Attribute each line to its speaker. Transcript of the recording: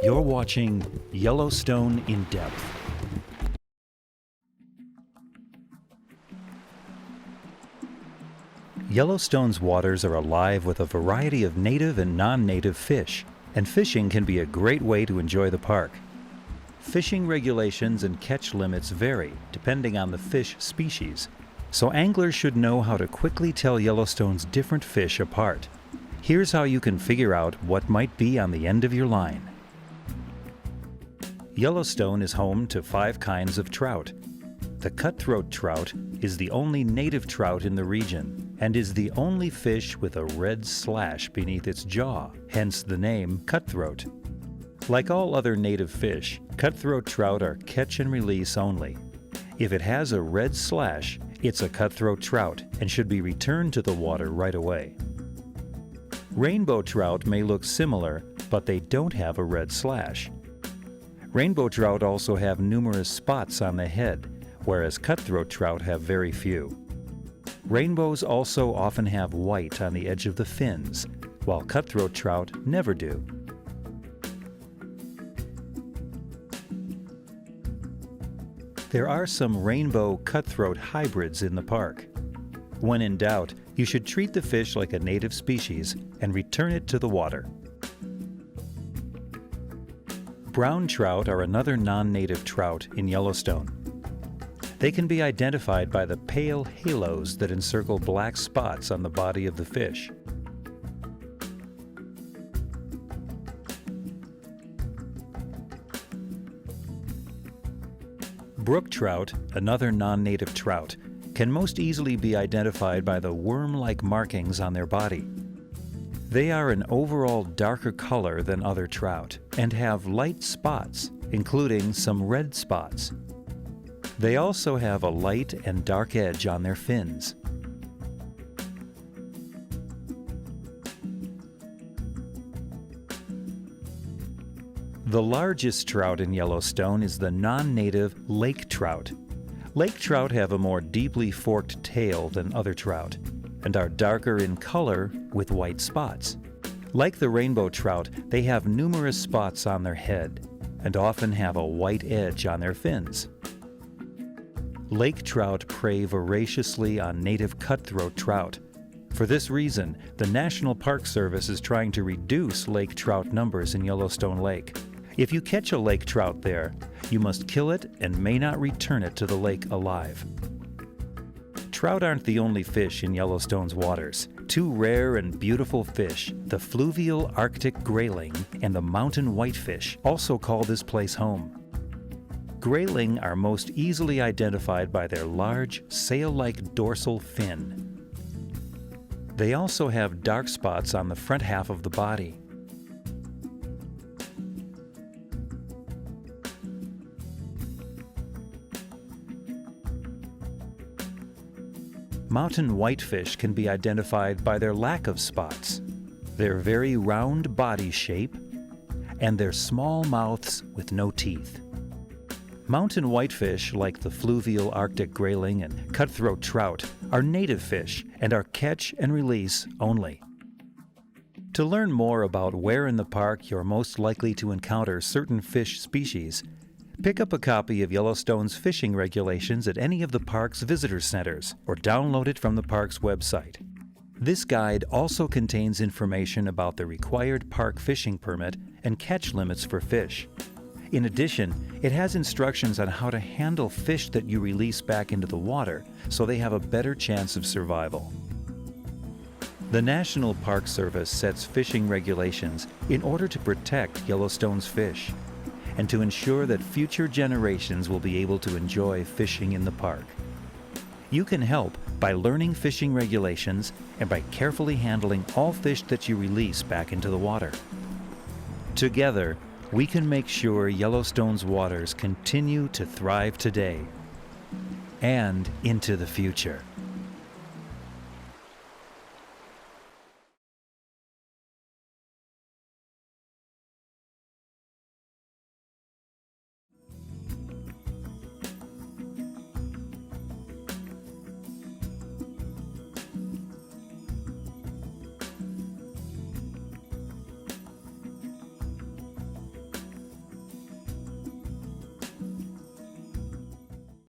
Speaker 1: You're watching Yellowstone in Depth. Yellowstone's waters are alive with a variety of native and non-native fish, and fishing can be a great way to enjoy the park. Fishing regulations and catch limits vary depending on the fish species, so anglers should know how to quickly tell Yellowstone's different fish apart. Here's how you can figure out what might be on the end of your line. Yellowstone is home to 5 kinds of trout. The cutthroat trout is the only native trout in the region and is the only fish with a red slash beneath its jaw, hence the name cutthroat. Like all other native fish, cutthroat trout are catch and release only. If it has a red slash, it's a cutthroat trout and should be returned to the water right away. Rainbow trout may look similar, but they don't have a red slash. Rainbow trout also have numerous spots on the head, whereas cutthroat trout have very few. Rainbows also often have white on the edge of the fins, while cutthroat trout never do. There are some rainbow cutthroat hybrids in the park. When in doubt, you should treat the fish like a native species and return it to the water. Brown trout are another non-native trout in Yellowstone. They can be identified by the pale halos that encircle black spots on the body of the fish. Brook trout, another non-native trout, can most easily be identified by the worm-like markings on their body. They are an overall darker color than other trout and have light spots, including some red spots. They also have a light and dark edge on their fins. The largest trout in Yellowstone is the non-native lake trout. Lake trout have a more deeply forked tail than other trout and are darker in color with white spots. Like the rainbow trout, they have numerous spots on their head and often have a white edge on their fins. Lake trout prey voraciously on native cutthroat trout. For this reason, the National Park Service is trying to reduce lake trout numbers in Yellowstone Lake. If you catch a lake trout there, you must kill it and may not return it to the lake alive. Trout aren't the only fish in Yellowstone's waters. 2 rare and beautiful fish, the fluvial Arctic grayling and the mountain whitefish, also call this place home. Grayling are most easily identified by their large, sail-like dorsal fin. They also have dark spots on the front half of the body. Mountain whitefish can be identified by their lack of spots, their very round body shape, and their small mouths with no teeth. Mountain whitefish, like the fluvial Arctic grayling and cutthroat trout, are native fish and are catch and release only. To learn more about where in the park you're most likely to encounter certain fish species, pick up a copy of Yellowstone's fishing regulations at any of the park's visitor centers or download it from the park's website. This guide also contains information about the required park fishing permit and catch limits for fish. In addition, it has instructions on how to handle fish that you release back into the water so they have a better chance of survival. The National Park Service sets fishing regulations in order to protect Yellowstone's fish and to ensure that future generations will be able to enjoy fishing in the park. You can help by learning fishing regulations and by carefully handling all fish that you release back into the water. Together, we can make sure Yellowstone's waters continue to thrive today and into the future.